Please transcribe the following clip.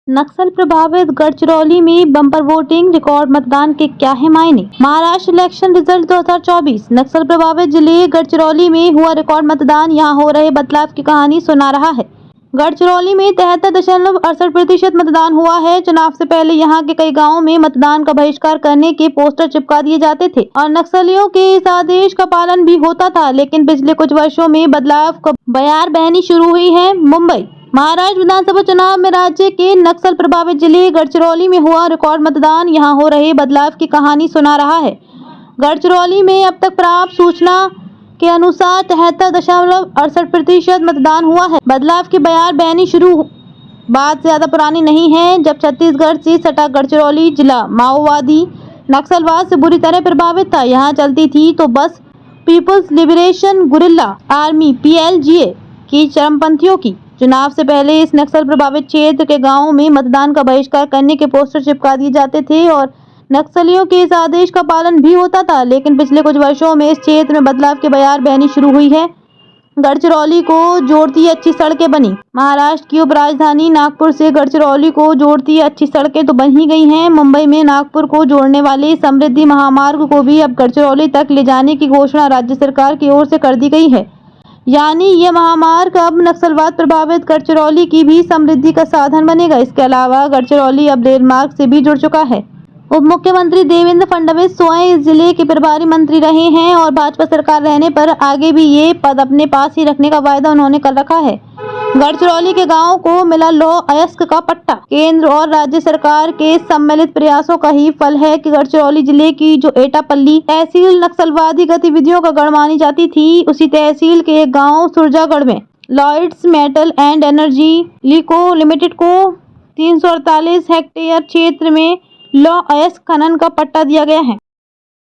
नक्सल प्रभावित गढ़चिरौली में bumper voting, record मतदान के क्या है मायने। Maharashtra election result 2024। नक्सल प्रभावित जिले गढ़चिरौली में हुआ रिकॉर्ड मतदान यहां हो रहे बदलाव की कहानी सुना रहा है। गढ़चिरौली में 73.68% मतदान हुआ है। चुनाव से पहले यहां के कई गांवों में मतदान का बहिष्कार करने के पोस्टर चिपका दिए जाते थे और नक्सलियों के इस आदेश का पालन भी होता था, लेकिन पिछले कुछ वर्षों में बदलाव का बयार बहनी शुरू हुई है। मुंबई महाराष्ट्र विधानसभा चुनाव में राज्य के नक्सल प्रभावित जिले गढ़चिरौली में हुआ रिकॉर्ड मतदान यहां हो रहे बदलाव की कहानी सुना रहा है। गढ़चिरौली में अब तक प्राप्त सूचना के अनुसार 73.68% मतदान हुआ है। बदलाव की बयार बहनी शुरू बात ज्यादा पुरानी नहीं है, जब छत्तीसगढ़ से सटा गढ़चिरौली जिला माओवादी नक्सलवाद से बुरी तरह प्रभावित था। यहाँ चलती थी तो बस People's Liberation Guerrilla Army PLGA की चरमपंथियों की। चुनाव से पहले इस नक्सल प्रभावित क्षेत्र के गांवों में मतदान का बहिष्कार करने के पोस्टर चिपका दिए जाते थे और नक्सलियों के इस आदेश का पालन भी होता था, लेकिन पिछले कुछ वर्षों में इस क्षेत्र में बदलाव की बयार बहनी शुरू हुई है। गढ़चिरौली को जोड़ती अच्छी सड़कें बनी। महाराष्ट्र की उपराजधानी नागपुर से गढ़चिरौली को जोड़ती अच्छी सड़कें तो बन ही गई हैं। मुंबई में नागपुर को जोड़ने वाले समृद्धि महामार्ग को भी अब गढ़चिरौली तक ले जाने की घोषणा राज्य सरकार की ओर से कर दी गई है। यानी यह महामार्ग अब नक्सलवाद प्रभावित गढ़चिरौली की भी समृद्धि का साधन बनेगा। इसके अलावा गढ़चिरौली अब रेल मार्ग से भी जुड़ चुका है। उप मुख्यमंत्री देवेंद्र फडणवीस स्वयं इस जिले के प्रभारी मंत्री रहे हैं और भाजपा सरकार रहने पर आगे भी ये पद अपने पास ही रखने का वायदा उन्होंने कर रखा है। गढ़चिरौली के गांवों को मिला लौह अयस्क का पट्टा। केंद्र और राज्य सरकार के सम्मिलित प्रयासों का ही फल है कि गढ़चिरौली जिले की जो एटापल्ली तहसील नक्सलवादी गतिविधियों का गढ़ मानी जाती थी, उसी तहसील के एक गाँव सुरजागढ़ में Lloyds Metal and Energy Limited को 348 हेक्टेयर क्षेत्र में लौह अयस्क खनन का पट्टा दिया गया है।